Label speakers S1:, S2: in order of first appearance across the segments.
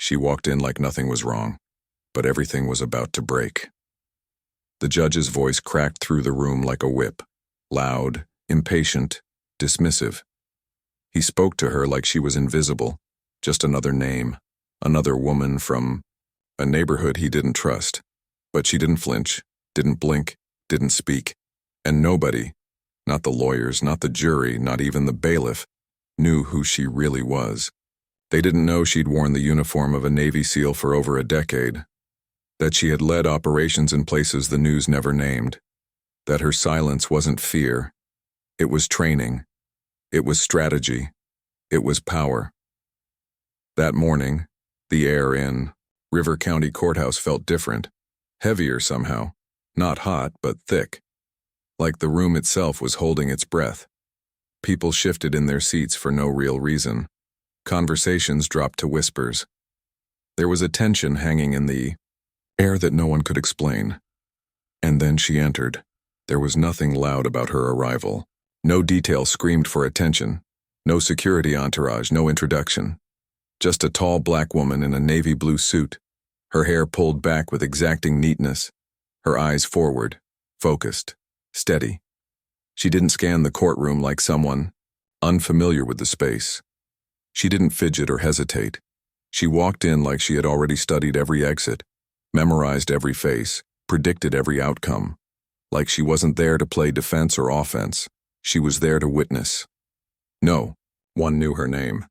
S1: She walked in like nothing was wrong, but everything was about to break. The judge's voice cracked through the room like a whip, loud, impatient, dismissive. He spoke to her like she was invisible, just another name, another woman from a neighborhood he didn't trust. But she didn't flinch, didn't blink, didn't speak, and nobody, not the lawyers, not the jury, not even the bailiff, knew who she really was. They didn't know she'd worn the uniform of a Navy SEAL for over a decade, that she had led operations in places the news never named, that her silence wasn't fear, it was training, it was strategy, it was power. That morning, the air in River County Courthouse felt different, heavier somehow, not hot but thick, like the room itself was holding its breath. People shifted in their seats for no real reason. Conversations dropped to whispers. There was a tension hanging in the air that no one could explain. And then she entered. There was nothing loud about her arrival. No detail screamed for attention. No security entourage, no introduction. Just a tall black woman in a navy blue suit, her hair pulled back with exacting neatness, her eyes forward, focused, steady. She didn't scan the courtroom like someone unfamiliar with the space. She didn't fidget or hesitate. She walked in like she had already studied every exit, memorized every face, predicted every outcome. Like she wasn't there to play defense or offense. She was there to witness. No one knew her name.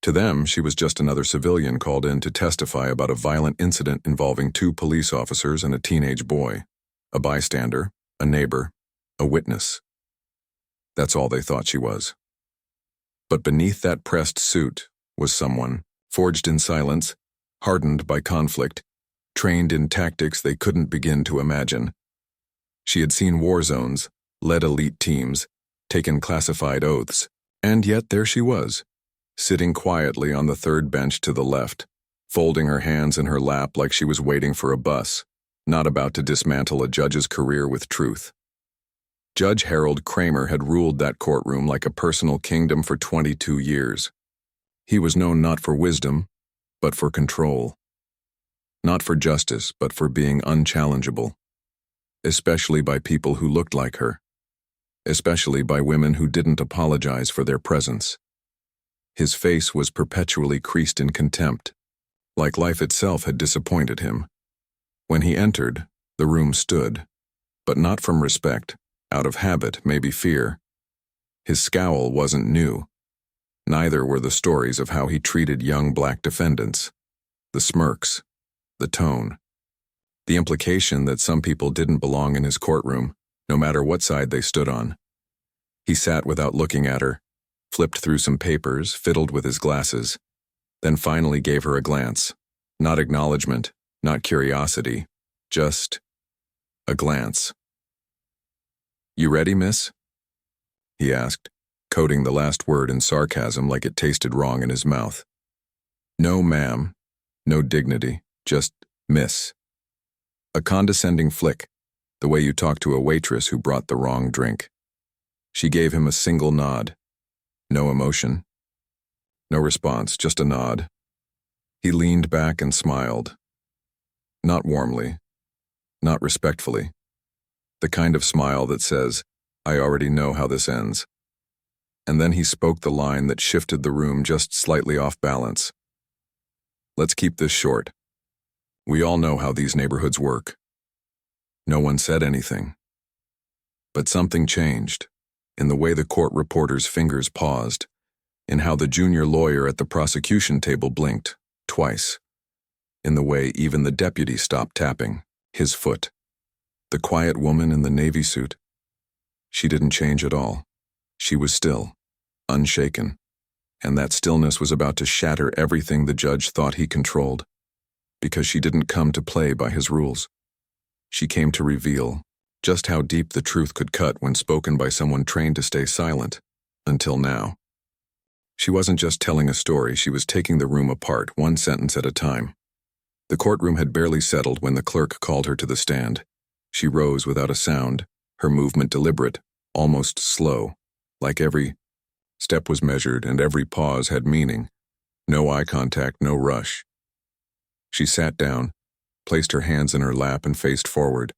S1: To them, she was just another civilian called in to testify about a violent incident involving 2 police officers and a teenage boy. A bystander, a neighbor, a witness. That's all they thought she was. But beneath that pressed suit was someone, forged in silence, hardened by conflict, trained in tactics they couldn't begin to imagine. She had seen war zones, led elite teams, taken classified oaths, and yet there she was, sitting quietly on the 3rd bench to the left, folding her hands in her lap like she was waiting for a bus, not about to dismantle a judge's career with truth. Judge Harold Kramer had ruled that courtroom like a personal kingdom for 22 years. He was known not for wisdom, but for control. Not for justice, but for being unchallengeable. Especially by people who looked like her. Especially by women who didn't apologize for their presence. His face was perpetually creased in contempt, like life itself had disappointed him. When he entered, the room stood, but not from respect, out of habit, maybe fear. His scowl wasn't new. Neither were the stories of how he treated young black defendants. The smirks, the tone, the implication that some people didn't belong in his courtroom, no matter what side they stood on. He sat without looking at her, flipped through some papers, fiddled with his glasses, then finally gave her a glance. Not acknowledgement, not curiosity, just a glance. "You ready, miss?" he asked, coding the last word in sarcasm like it tasted wrong in his mouth. No ma'am, no dignity, just miss. A condescending flick, the way you talk to a waitress who brought the wrong drink. She gave him a single nod. No emotion. No response, just a nod. He leaned back and smiled. Not warmly, not respectfully. The kind of smile that says, "I already know how this ends." And then he spoke the line that shifted the room just slightly off balance. "Let's keep this short. We all know how these neighborhoods work." No one said anything. But something changed, in the way the court reporter's fingers paused, in how the junior lawyer at the prosecution table blinked, twice, in the way even the deputy stopped tapping, his foot. The quiet woman in the navy suit, she didn't change at all. She was still, unshaken, and that stillness was about to shatter everything the judge thought he controlled, because she didn't come to play by his rules. She came to reveal just how deep the truth could cut when spoken by someone trained to stay silent, until now. She wasn't just telling a story, she was taking the room apart, one sentence at a time. The courtroom had barely settled when the clerk called her to the stand. She rose without a sound, her movement deliberate, almost slow, like every step was measured and every pause had meaning. No eye contact, no rush. She sat down, placed her hands in her lap and faced forward.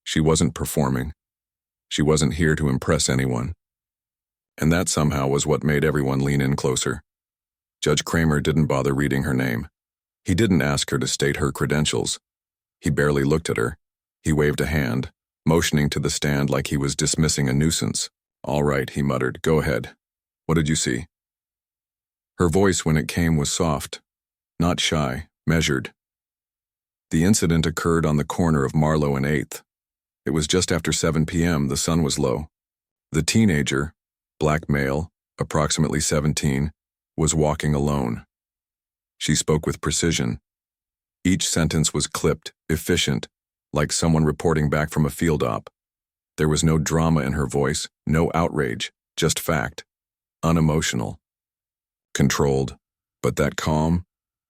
S1: She wasn't performing. She wasn't here to impress anyone. And that somehow was what made everyone lean in closer. Judge Kramer didn't bother reading her name. He didn't ask her to state her credentials. He barely looked at her. He waved a hand, motioning to the stand like he was dismissing a nuisance. "All right," he muttered. "Go ahead. What did you see?" Her voice when it came was soft, not shy, measured. The incident occurred on the corner of Marlowe and 8th. It was just after 7 p.m. The sun was low. The teenager, black male, approximately 17, was walking alone. She spoke with precision. Each sentence was clipped, efficient, like someone reporting back from a field op. There was no drama in her voice, no outrage, just fact. Unemotional. Controlled. But that calm,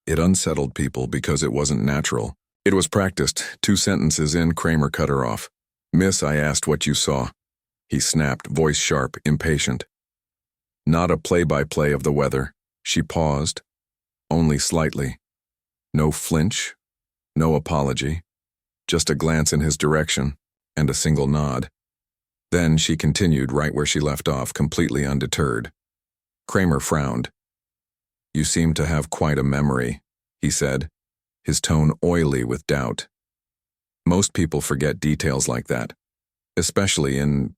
S1: it unsettled people because it wasn't natural. It was practiced. 2 sentences in, Kramer cut her off. "Miss, I asked what you saw." He snapped, voice sharp, impatient. Not a play-by-play of the weather. She paused, only slightly. No flinch, no apology, just a glance in his direction, and a single nod. Then she continued right where she left off, completely undeterred. Kramer frowned. "You seem to have quite a memory," he said, his tone oily with doubt. "Most people forget details like that, especially in,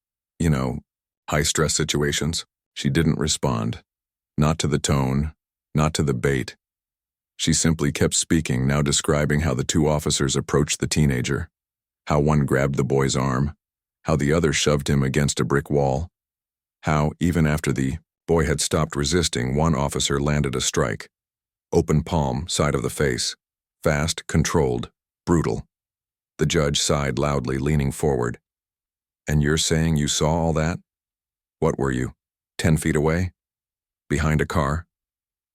S1: high-stress situations." She didn't respond. Not to the tone, not to the bait. She simply kept speaking, now describing how the 2 officers approached the teenager, how one grabbed the boy's arm, how the other shoved him against a brick wall, how, even after the boy had stopped resisting, one officer landed a strike. Open palm, side of the face. Fast, controlled, brutal. The judge sighed loudly, leaning forward. "And you're saying you saw all that? What were you, 10 feet away? Behind a car?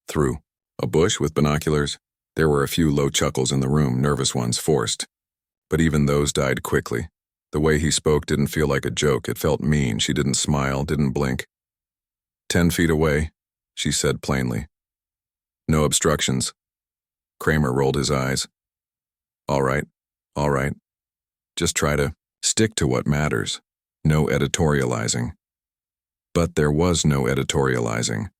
S1: Through a bush with binoculars?" There were a few low chuckles in the room, nervous ones, forced. But even those died quickly. The way he spoke didn't feel like a joke. It felt mean. She didn't smile, didn't blink. 10 feet away," she said plainly. "No obstructions." Kramer rolled his eyes. All right. Just try to stick to what matters. No editorializing." But there was no editorializing.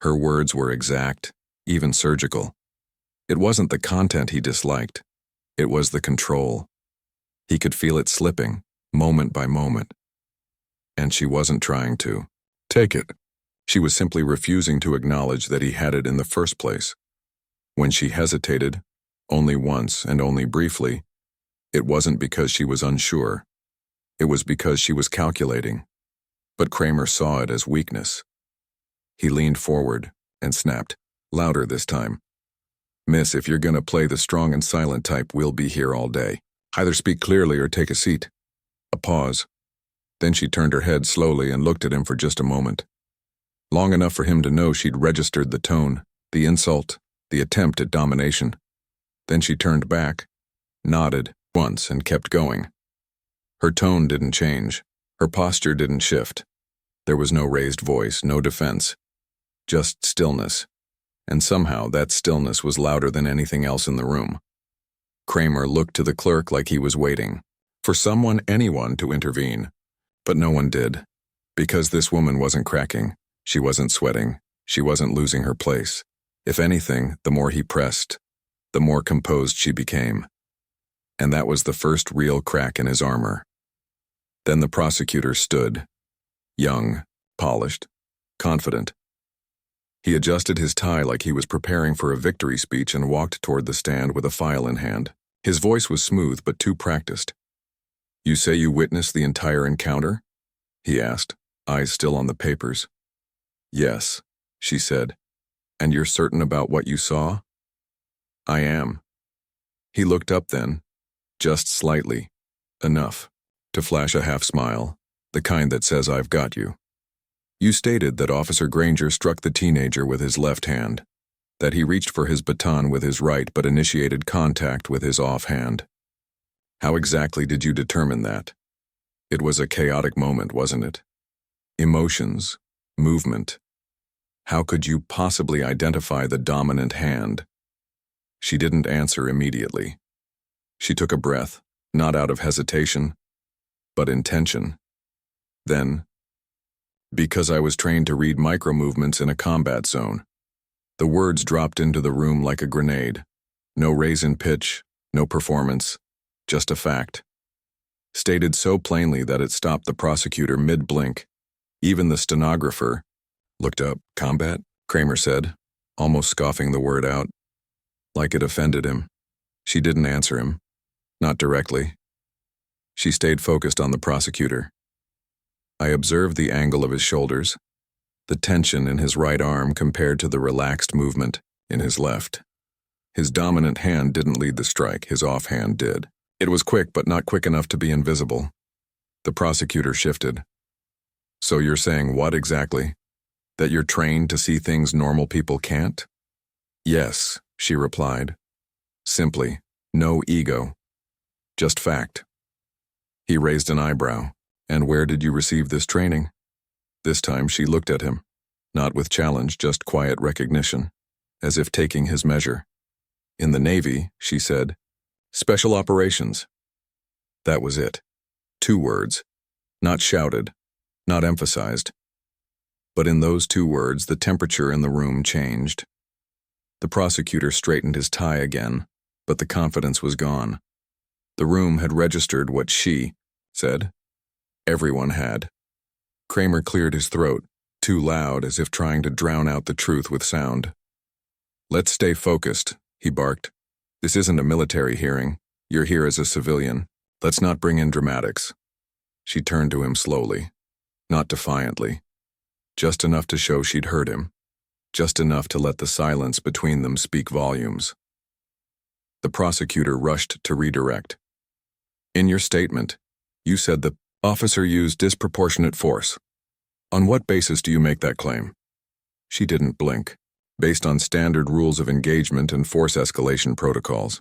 S1: Her words were exact, even surgical. It wasn't the content he disliked. It was the control. He could feel it slipping, moment by moment. And she wasn't trying to take it. She was simply refusing to acknowledge that he had it in the first place. When she hesitated, only once and only briefly, it wasn't because she was unsure. It was because she was calculating. But Kramer saw it as weakness. He leaned forward and snapped, louder this time. "Miss, if you're gonna play the strong and silent type, we'll be here all day. Either speak clearly or take a seat." A pause. Then she turned her head slowly and looked at him for just a moment. Long enough for him to know she'd registered the tone, the insult, the attempt at domination. Then she turned back, nodded once, and kept going. Her tone didn't change. Her posture didn't shift. There was no raised voice, no defense. Just stillness. And somehow that stillness was louder than anything else in the room. Kramer looked to the clerk like he was waiting for anyone to intervene. But no one did. Because this woman wasn't cracking. She wasn't sweating. She wasn't losing her place. If anything, the more he pressed, the more composed she became. And that was the first real crack in his armor. Then the prosecutor stood, young, polished, confident. He adjusted his tie like he was preparing for a victory speech and walked toward the stand with a file in hand. His voice was smooth but too practiced. "You say you witnessed the entire encounter?" he asked, eyes still on the papers. "Yes," she said. "And you're certain about what you saw?" "I am." He looked up then, just slightly, enough to flash a half smile, the kind that says, "I've got you." "You stated that Officer Granger struck the teenager with his left hand, that he reached for his baton with his right but initiated contact with his offhand. How exactly did you determine that? It was a chaotic moment, wasn't it? Emotions, movement. How could you possibly identify the dominant hand?" She didn't answer immediately. She took a breath, not out of hesitation, but intention. Then, because I was trained to read micro-movements in a combat zone. The words dropped into the room like a grenade. No raise in pitch, no performance, just a fact. Stated so plainly that it stopped the prosecutor mid-blink. Even the stenographer looked up. Combat? Kramer said, almost scoffing the word out. Like it offended him. She didn't answer him. Not directly. She stayed focused on the prosecutor. I observed the angle of his shoulders, the tension in his right arm compared to the relaxed movement in his left. His dominant hand didn't lead the strike, his offhand did. It was quick, but not quick enough to be invisible. The prosecutor shifted. So you're saying what exactly? That you're trained to see things normal people can't? Yes, she replied. Simply, no ego. Just fact. He raised an eyebrow. And where did you receive this training? This time she looked at him, not with challenge, just quiet recognition, as if taking his measure. In the Navy, she said, Special Operations. That was it. 2 words. Not shouted, not emphasized. But in those 2 words, the temperature in the room changed. The prosecutor straightened his tie again, but the confidence was gone. The room had registered what she said. Everyone had. Kramer cleared his throat, too loud as if trying to drown out the truth with sound. Let's stay focused, he barked. This isn't a military hearing. You're here as a civilian. Let's not bring in dramatics. She turned to him slowly, not defiantly. Just enough to show she'd heard him. Just enough to let the silence between them speak volumes. The prosecutor rushed to redirect. In your statement, you said the officer used disproportionate force. On what basis do you make that claim? She didn't blink. Based on standard rules of engagement and force escalation protocols.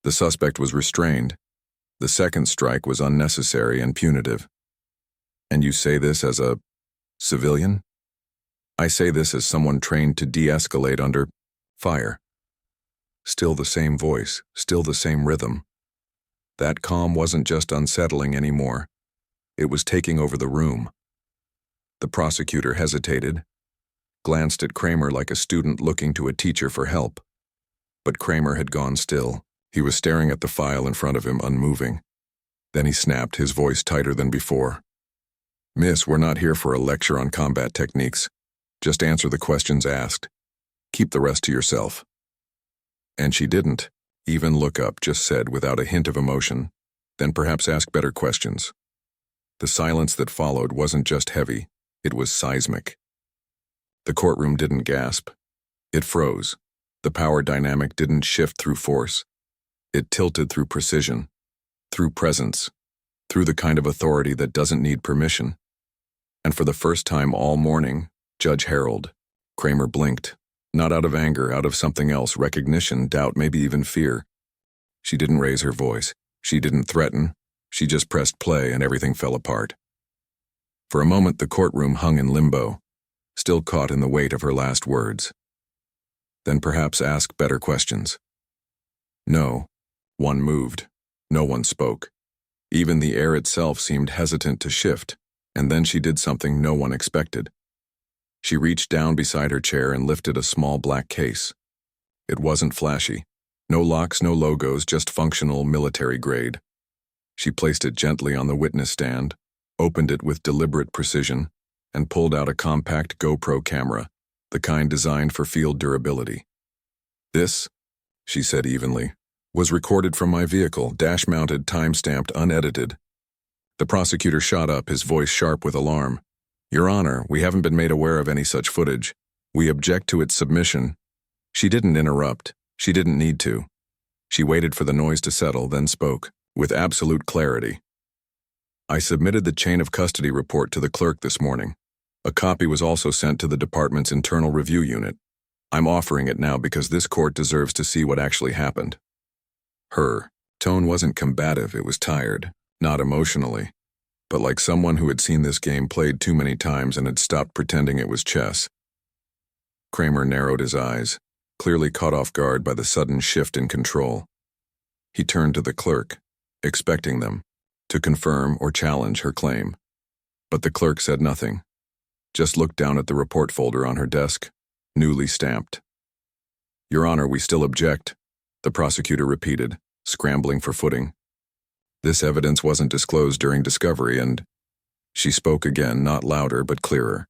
S1: The suspect was restrained. The second strike was unnecessary and punitive. And you say this as a civilian? I say this as someone trained to de-escalate under fire. Still the same voice, still the same rhythm. That calm wasn't just unsettling anymore. It was taking over the room. The prosecutor hesitated, glanced at Kramer like a student looking to a teacher for help. But Kramer had gone still. He was staring at the file in front of him, unmoving. Then he snapped, his voice tighter than before. Miss, we're not here for a lecture on combat techniques. Just answer the questions asked. Keep the rest to yourself. And she didn't even look up, just said without a hint of emotion, then perhaps ask better questions. The silence that followed wasn't just heavy, it was seismic. The courtroom didn't gasp. It froze. The power dynamic didn't shift through force. It tilted through precision, through presence, through the kind of authority that doesn't need permission. And for the first time all morning, Judge Harold, Kramer blinked, not out of anger, out of something else, recognition, doubt, maybe even fear. She didn't raise her voice. She didn't threaten. She just pressed play and everything fell apart. For a moment, the courtroom hung in limbo, still caught in the weight of her last words. Then perhaps ask better questions. No one moved. No one spoke. Even the air itself seemed hesitant to shift, and then she did something no one expected. She reached down beside her chair and lifted a small black case. It wasn't flashy. No locks, no logos, just functional military grade. She placed it gently on the witness stand, opened it with deliberate precision, and pulled out a compact GoPro camera, the kind designed for field durability. This, she said evenly, was recorded from my vehicle, dash-mounted, time-stamped, unedited. The prosecutor shot up, his voice sharp with alarm. Your Honor, we haven't been made aware of any such footage. We object to its submission. She didn't interrupt. She didn't need to. She waited for the noise to settle, then spoke, with absolute clarity. I submitted the chain of custody report to the clerk this morning. A copy was also sent to the department's internal review unit. I'm offering it now because this court deserves to see what actually happened. Her tone wasn't combative, it was tired, not emotionally, but like someone who had seen this game played too many times and had stopped pretending it was chess. Kramer narrowed his eyes. clearly caught off guard by the sudden shift in control. He turned to the clerk, expecting them to confirm or challenge her claim. But the clerk said nothing, just looked down at the report folder on her desk, newly stamped. "Your Honor, we still object," the prosecutor repeated, scrambling for footing. "This evidence wasn't disclosed during discovery and—" She spoke again, not louder but clearer.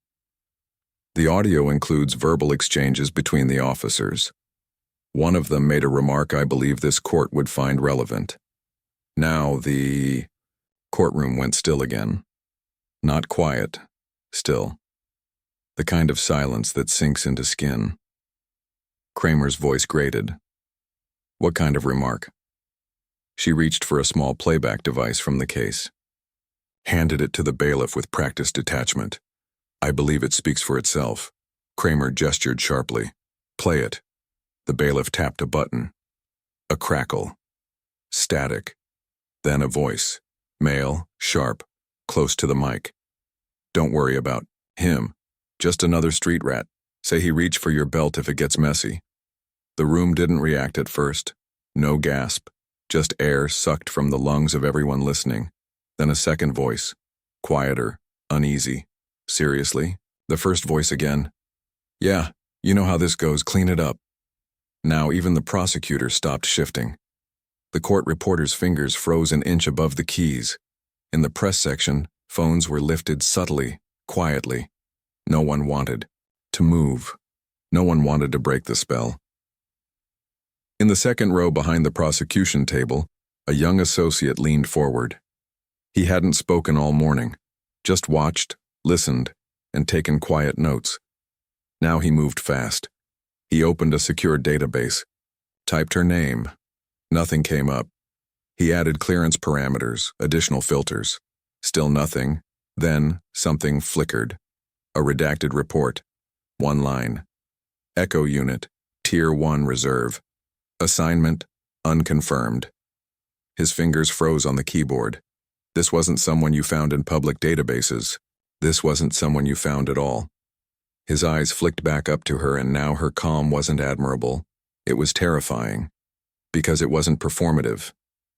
S1: "The audio includes verbal exchanges between the officers. One of them made a remark I believe this court would find relevant. Now the—" Courtroom went still again. Not quiet, still. The kind of silence that sinks into skin. Kramer's voice grated. "What kind of remark?" She reached for a small playback device from the case. Handed it to the bailiff with practiced detachment. "I believe it speaks for itself." Kramer gestured sharply. "Play it." The bailiff tapped a button. A crackle. Static. Then a voice. Male, sharp, close to the mic. "Don't worry about him. Just another street rat. Say he reach for your belt if it gets messy." The room didn't react at first. No gasp. Just air sucked from the lungs of everyone listening. Then a second voice. Quieter, uneasy. "Seriously?" The first voice again. "Yeah, you know how this goes. Clean it up." Now even the prosecutor stopped shifting. The court reporter's fingers froze an inch above the keys. In the press section, phones were lifted subtly, quietly. No one wanted to move. No one wanted to break the spell. In the second row behind the prosecution table, a young associate leaned forward. He hadn't spoken all morning, just watched, listened, and taken quiet notes. Now he moved fast. He opened a secure database, typed her name. Nothing came up. He added clearance parameters, additional filters. Still nothing. Then something flickered. A redacted report. One line. Echo Unit, Tier 1 Reserve. Assignment, unconfirmed. His fingers froze on the keyboard. This wasn't someone you found in public databases. This wasn't someone you found at all. His eyes flicked back up to her, and now her calm wasn't admirable. It was terrifying. Because it wasn't performative.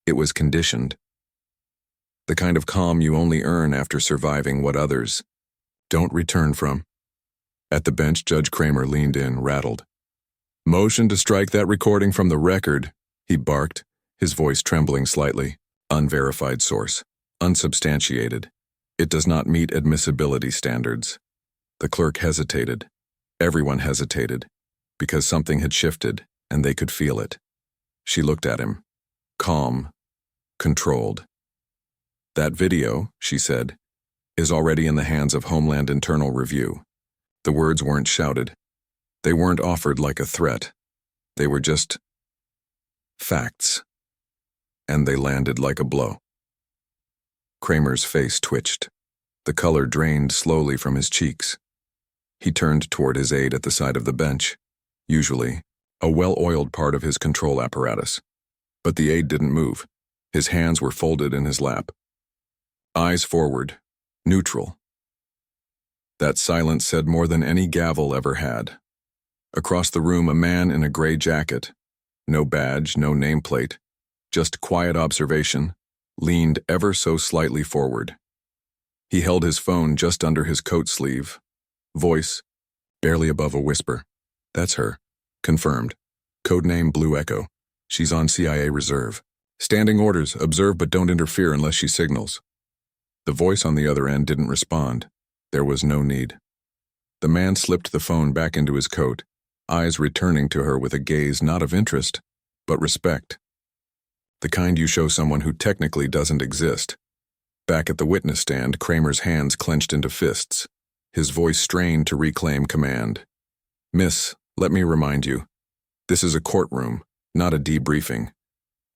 S1: It was conditioned. The kind of calm you only earn after surviving what others don't return from. At the bench, Judge Kramer leaned in, rattled. "Motion to strike that recording from the record," he barked, his voice trembling slightly. "Unverified source. Unsubstantiated. It does not meet admissibility standards." The clerk hesitated. Everyone hesitated, because something had shifted, and they could feel it. She looked at him. Calm. Controlled. "That video," she said, "is already in the hands of Homeland Internal Review." The words weren't shouted. They weren't offered like a threat. They were just facts. And they landed like a blow. Kramer's face twitched. The color drained slowly from his cheeks. He turned toward his aide at the side of the bench, usually a well-oiled part of his control apparatus. But the aide didn't move. His hands were folded in his lap. Eyes forward, neutral. That silence said more than any gavel ever had. Across the room, a man in a gray jacket, no badge, no nameplate, just quiet observation, leaned ever so slightly forward. He held his phone just under his coat sleeve. Voice, barely above a whisper. "That's her. Confirmed. Codename Blue Echo. She's on CIA reserve. Standing orders, observe but don't interfere unless she signals." The voice on the other end didn't respond. There was no need. The man slipped the phone back into his coat, eyes returning to her with a gaze not of interest, but respect. The kind you show someone who technically doesn't exist. Back at the witness stand, Kramer's hands clenched into fists. His voice strained to reclaim command. "Miss, let me remind you, this is a courtroom, not a debriefing.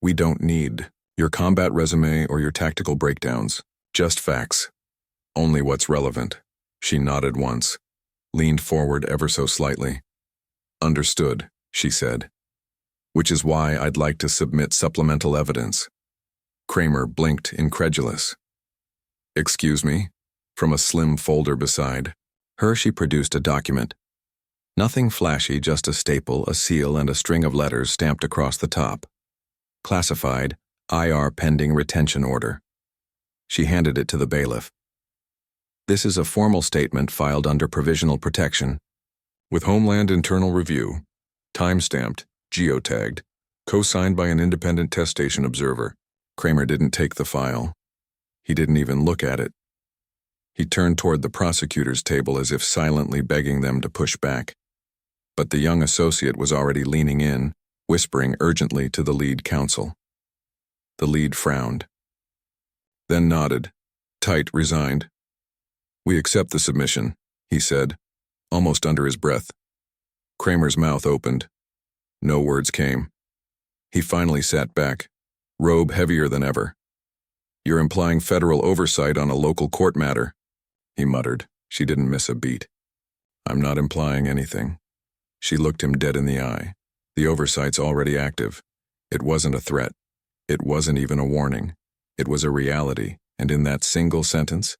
S1: We don't need your combat resume or your tactical breakdowns, just facts. Only what's relevant." She nodded once, leaned forward ever so slightly. "Understood," she said. "Which is why I'd like to submit supplemental evidence." Kramer blinked, incredulous. "Excuse me?" From a slim folder beside her, she produced a document. Nothing flashy, just a staple, a seal, and a string of letters stamped across the top. Classified, IR pending retention order. She handed it to the bailiff. This is a formal statement filed under provisional protection, with Homeland Internal Review, time-stamped, geotagged, co-signed by an independent test station observer. Kramer didn't take the file. He didn't even look at it. He turned toward the prosecutor's table as if silently begging them to push back. But the young associate was already leaning in, whispering urgently to the lead counsel. The lead frowned, then nodded, tight, resigned. "We accept the submission," he said, almost under his breath. Kramer's mouth opened. No words came. He finally sat back, robe heavier than ever. "You're implying federal oversight on a local court matter," he muttered. She didn't miss a beat. "I'm not implying anything." She looked him dead in the eye. The oversight's already active. It wasn't a threat. It wasn't even a warning. It was a reality, and in that single sentence,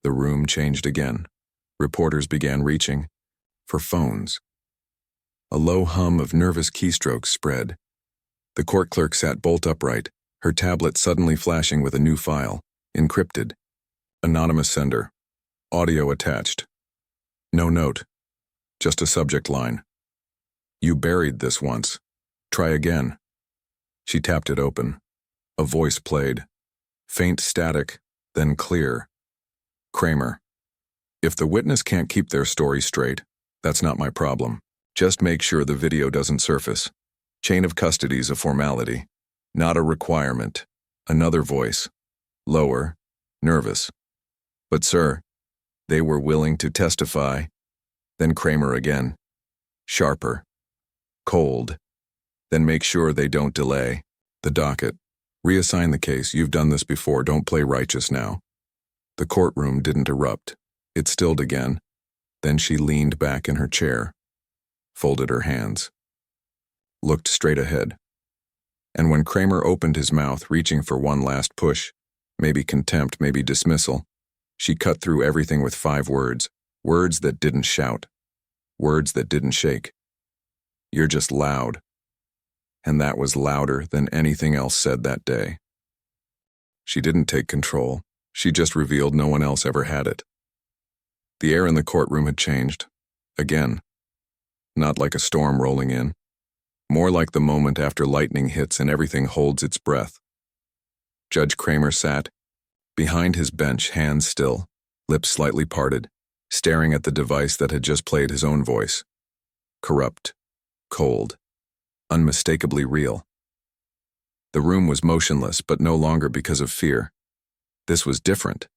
S1: the room changed again. Reporters began reaching for phones. A low hum of nervous keystrokes spread. The court clerk sat bolt upright, her tablet suddenly flashing with a new file, encrypted. Anonymous sender. Audio attached. No note. Just a subject line. "You buried this once. Try again." She tapped it open. A voice played. Faint static, then clear. "Kramer, if the witness can't keep their story straight, that's not my problem. Just make sure the video doesn't surface. Chain of custody's a formality, not a requirement." Another voice. Lower, nervous. "But sir, they were willing to testify." Then Kramer again. Sharper. Cold. "Then make sure they don't delay the docket. Reassign the case. You've done this before. Don't play righteous now." The courtroom didn't erupt. It stilled again. Then she leaned back in her chair, folded her hands, looked straight ahead. And when Kramer opened his mouth, reaching for one last push, maybe contempt, maybe dismissal, she cut through everything with 5 words, words that didn't shout, words that didn't shake. "You're just loud." And that was louder than anything else said that day. She didn't take control. She just revealed no one else ever had it. The air in the courtroom had changed. Again. Not like a storm rolling in. More like the moment after lightning hits and everything holds its breath. Judge Kramer sat behind his bench, hands still, lips slightly parted, staring at the device that had just played his own voice. Corrupt. Cold. Unmistakably real. The room was motionless, but no longer because of fear. This was different.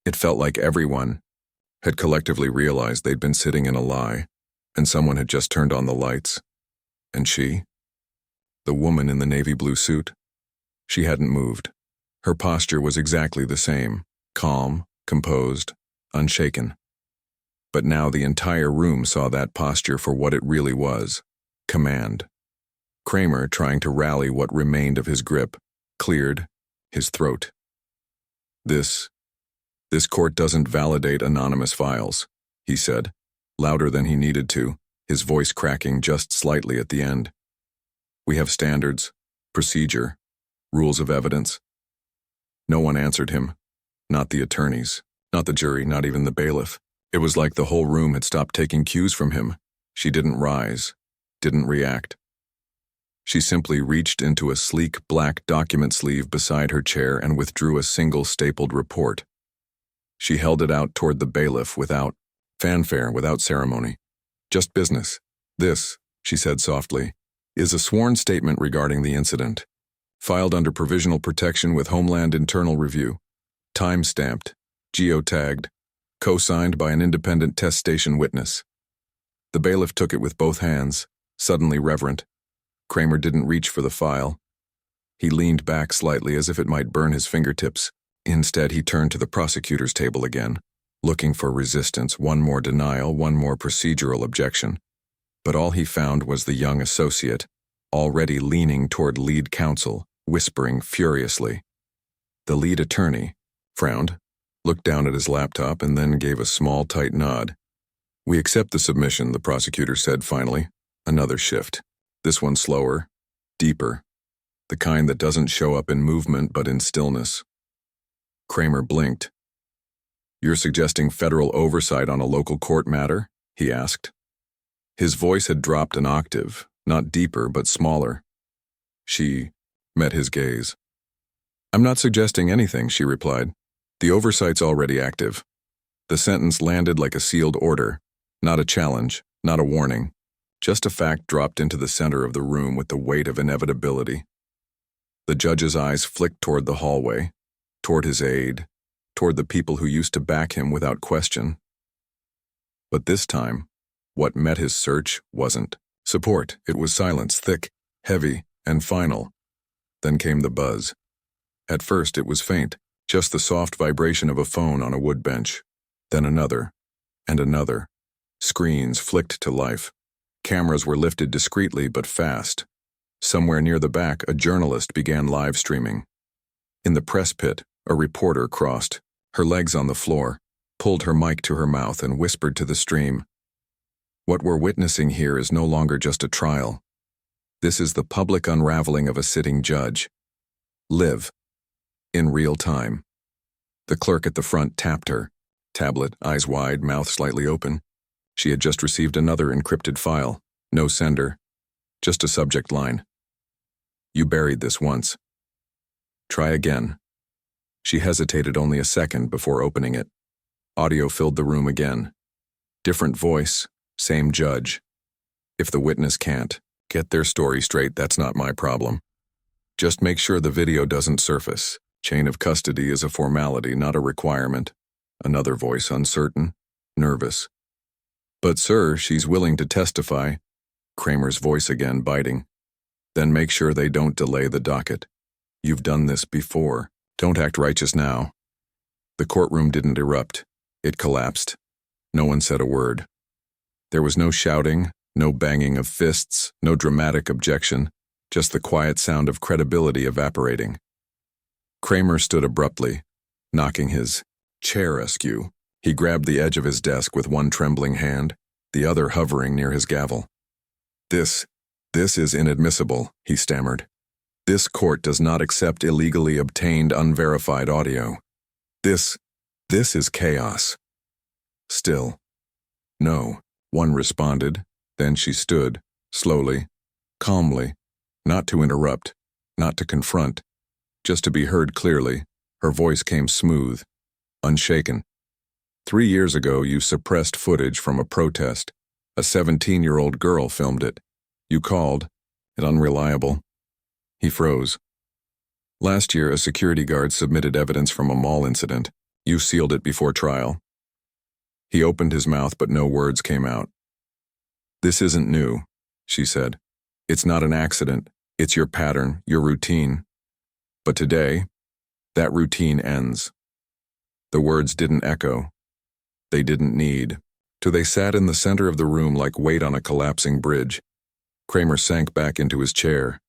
S1: It felt like everyone had collectively realized they'd been sitting in a lie, and someone had just turned on the lights. And she? The woman in the navy blue suit? She hadn't moved. Her posture was exactly the same, calm, composed, unshaken. But now the entire room saw that posture for what it really was, command. Kramer, trying to rally what remained of his grip, cleared his throat. This court doesn't validate anonymous files," he said, louder than he needed to, his voice cracking just slightly at the end. "We have standards, procedure, rules of evidence." No one answered him. Not the attorneys, not the jury, not even the bailiff. It was like the whole room had stopped taking cues from him. She didn't rise, didn't react. She simply reached into a sleek black document sleeve beside her chair and withdrew a single stapled report. She held it out toward the bailiff without fanfare, without ceremony. "Just business. This," she said softly, "is a sworn statement regarding the incident, filed under provisional protection with Homeland Internal Review, time-stamped, geotagged, co-signed by an independent test station witness." The bailiff took it with both hands, suddenly reverent. Kramer didn't reach for the file. He leaned back slightly as if it might burn his fingertips. Instead, he turned to the prosecutor's table again, looking for resistance, one more denial, one more procedural objection. But all he found was the young associate, already leaning toward lead counsel, whispering furiously. The lead attorney frowned, looked down at his laptop, and then gave a small, tight nod. "We accept the submission," the prosecutor said finally. Another shift. This one slower, deeper, the kind that doesn't show up in movement but in stillness. Kramer blinked. "You're suggesting federal oversight on a local court matter?" he asked. His voice had dropped an octave, not deeper but smaller. She met his gaze. "I'm not suggesting anything," she replied. "The oversight's already active." The sentence landed like a sealed order, not a challenge, not a warning, just a fact dropped into the center of the room with the weight of inevitability. The judge's eyes flicked toward the hallway, toward his aide, toward the people who used to back him without question. But this time, what met his search wasn't support. It was silence, thick, heavy, and final. Then came the buzz. At first it was faint, just the soft vibration of a phone on a wood bench. Then another, and another. Screens flicked to life. Cameras were lifted discreetly but fast. Somewhere near the back, a journalist began live streaming. In the press pit, a reporter crossed, her legs on the floor, pulled her mic to her mouth and whispered to the stream. "What we're witnessing here is no longer just a trial. This is the public unraveling of a sitting judge. Live. In real time." The clerk at the front tapped her, tablet, eyes wide, mouth slightly open. She had just received another encrypted file. No sender. Just a subject line. "You buried this once. Try again." She hesitated only a second before opening it. Audio filled the room again. Different voice, same judge. "If the witness can't get their story straight, that's not my problem. Just make sure the video doesn't surface. Chain of custody is a formality, not a requirement." Another voice, uncertain, nervous. "But sir, she's willing to testify." Kramer's voice again, biting. "Then make sure they don't delay the docket. You've done this before. Don't act righteous now." The courtroom didn't erupt. It collapsed. No one said a word. There was no shouting, no banging of fists, no dramatic objection, just the quiet sound of credibility evaporating. Kramer stood abruptly, knocking his chair askew. He grabbed the edge of his desk with one trembling hand, the other hovering near his gavel. This is inadmissible," he stammered. "This court does not accept illegally obtained, unverified audio. This is chaos." Still. "No," one responded. Then she stood, slowly, calmly, not to interrupt, not to confront, just to be heard clearly. Her voice came smooth, unshaken. 3 years ago, you suppressed footage from a protest. A 17-year-old girl filmed it. You called it unreliable." He froze. "Last year, a security guard submitted evidence from a mall incident. You sealed it before trial." He opened his mouth, but no words came out. "This isn't new," she said. "It's not an accident. It's your pattern, your routine. But today, that routine ends." The words didn't echo. They didn't need to. They sat in the center of the room like weight on a collapsing bridge. Kramer sank back into his chair.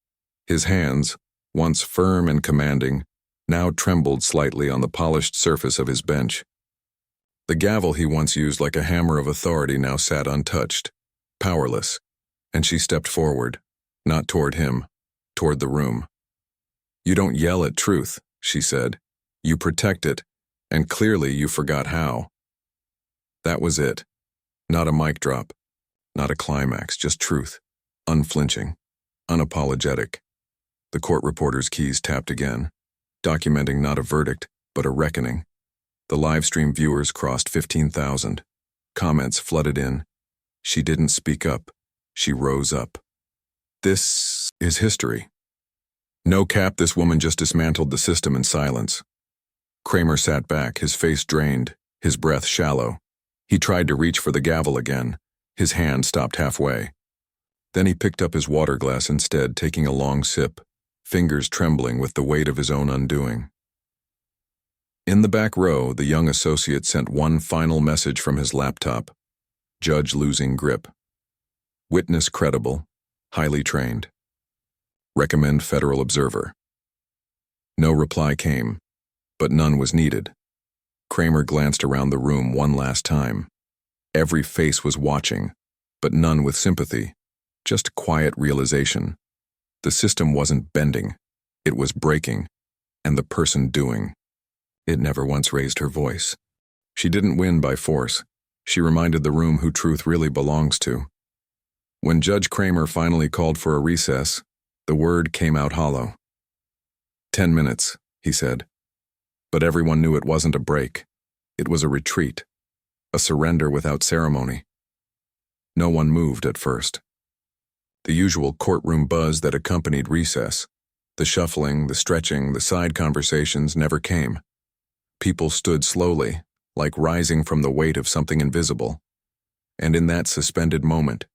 S1: His hands, once firm and commanding, now trembled slightly on the polished surface of his bench. The gavel he once used like a hammer of authority now sat untouched, powerless, and she stepped forward, not toward him, toward the room. "You don't yell at truth," she said. "You protect it, and clearly you forgot how." That was it. Not a mic drop, not a climax, just truth, unflinching, unapologetic. The court reporter's keys tapped again, documenting not a verdict, but a reckoning. The live stream viewers crossed 15,000. Comments flooded in. She didn't speak up. She rose up. This is history. No cap, this woman just dismantled the system in silence. Kramer sat back, his face drained, his breath shallow. He tried to reach for the gavel again. His hand stopped halfway. Then he picked up his water glass instead, taking a long sip, fingers trembling with the weight of his own undoing. In the back row, the young associate sent one final message from his laptop. Judge losing grip. Witness credible, highly trained. Recommend Federal Observer. No reply came, but none was needed. Kramer glanced around the room one last time. Every face was watching, but none with sympathy, just quiet realization. The system wasn't bending, it was breaking, and the person doing it never once raised her voice. She didn't win by force. She reminded the room who truth really belongs to. When Judge Kramer finally called for a recess, the word came out hollow. 10 minutes, he said. But everyone knew it wasn't a break. It was a retreat, a surrender without ceremony. No one moved at first. The usual courtroom buzz that accompanied recess, the shuffling, the stretching, the side conversations never came. People stood slowly, like rising from the weight of something invisible. And in that suspended moment,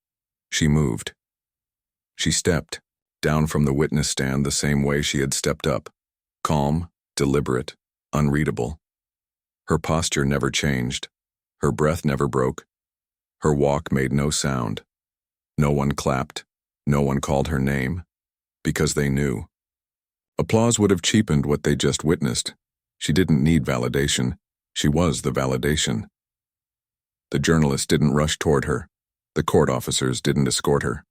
S1: she moved. She stepped, down from the witness stand the same way she had stepped up, calm, deliberate, unreadable. Her posture never changed. Her breath never broke. Her walk made no sound. No one clapped. No one called her name, because they knew. Applause would have cheapened what they just witnessed. She didn't need validation. She was the validation. The journalists didn't rush toward her. The court officers didn't escort her.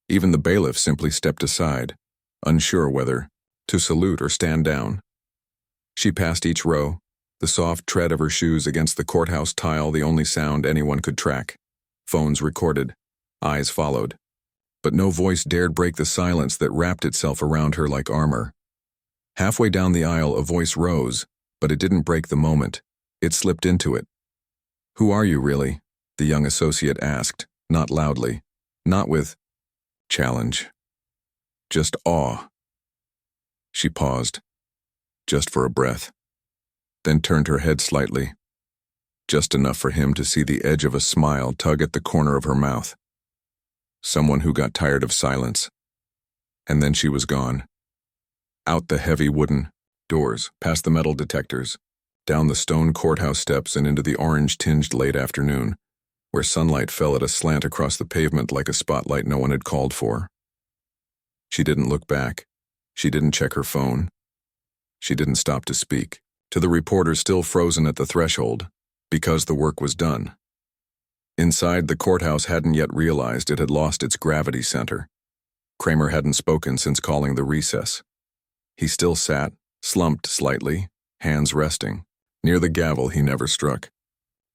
S1: Even the bailiff simply stepped aside, unsure whether to salute or stand down. She passed each row, the soft tread of her shoes against the courthouse tile the only sound anyone could track. Phones recorded. Eyes followed. But no voice dared break the silence that wrapped itself around her like armor. Halfway down the aisle, a voice rose, but it didn't break the moment. It slipped into it. "Who are you, really?" the young associate asked, not loudly, not with challenge, just awe. She paused, just for a breath, then turned her head slightly, just enough for him to see the edge of a smile tug at the corner of her mouth. Someone who got tired of silence. And then she was gone. Out the heavy wooden doors, past the metal detectors, down the stone courthouse steps and into the orange-tinged late afternoon, where sunlight fell at a slant across the pavement like a spotlight no one had called for. She didn't look back. She didn't check her phone. She didn't stop to speak to the reporter still frozen at the threshold, because the work was done. Inside, the courthouse hadn't yet realized it had lost its gravity center. Kramer hadn't spoken since calling the recess. He still sat, slumped slightly, hands resting. Near the gavel he never struck.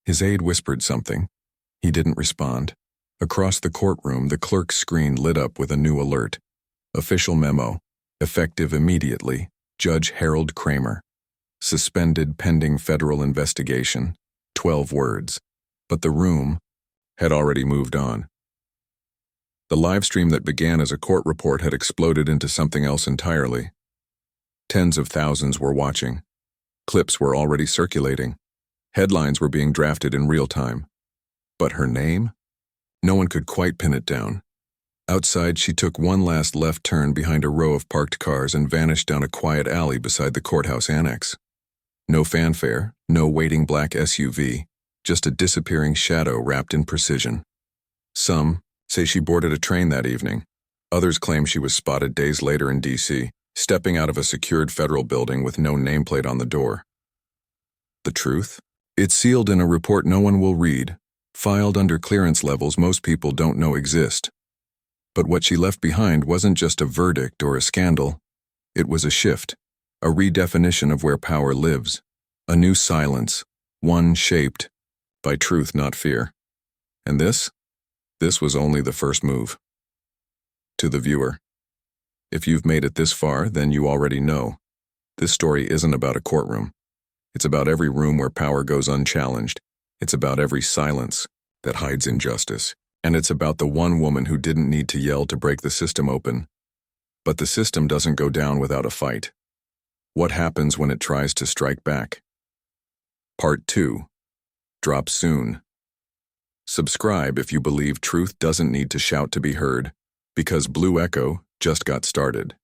S1: His aide whispered something. He didn't respond. Across the courtroom, the clerk's screen lit up with a new alert. Official memo. Effective immediately. Judge Harold Kramer. Suspended pending federal investigation. 12 words. But the room had already moved on. The live stream that began as a court report had exploded into something else entirely. Tens of thousands were watching. Clips were already circulating. Headlines were being drafted in real time. But her name? No one could quite pin it down. Outside, she took one last left turn behind a row of parked cars and vanished down a quiet alley beside the courthouse annex. No fanfare, no waiting black SUV, just a disappearing shadow wrapped in precision. Some say she boarded a train that evening. Others claim she was spotted days later in D.C., stepping out of a secured federal building with no nameplate on the door. The truth? It's sealed in a report no one will read, filed under clearance levels most people don't know exist. But what she left behind wasn't just a verdict or a scandal. It was a shift, a redefinition of where power lives, a new silence, one shaped by truth, not fear. And this was only the first move. To the viewer, if you've made it this far, then you already know. This story isn't about a courtroom. It's about every room where power goes unchallenged. It's about every silence that hides injustice. And it's about the one woman who didn't need to yell to break the system open. But the system doesn't go down without a fight. What happens when it tries to strike back? Part 2. Drop soon. Subscribe if you believe truth doesn't need to shout to be heard, because Blue Echo just got started.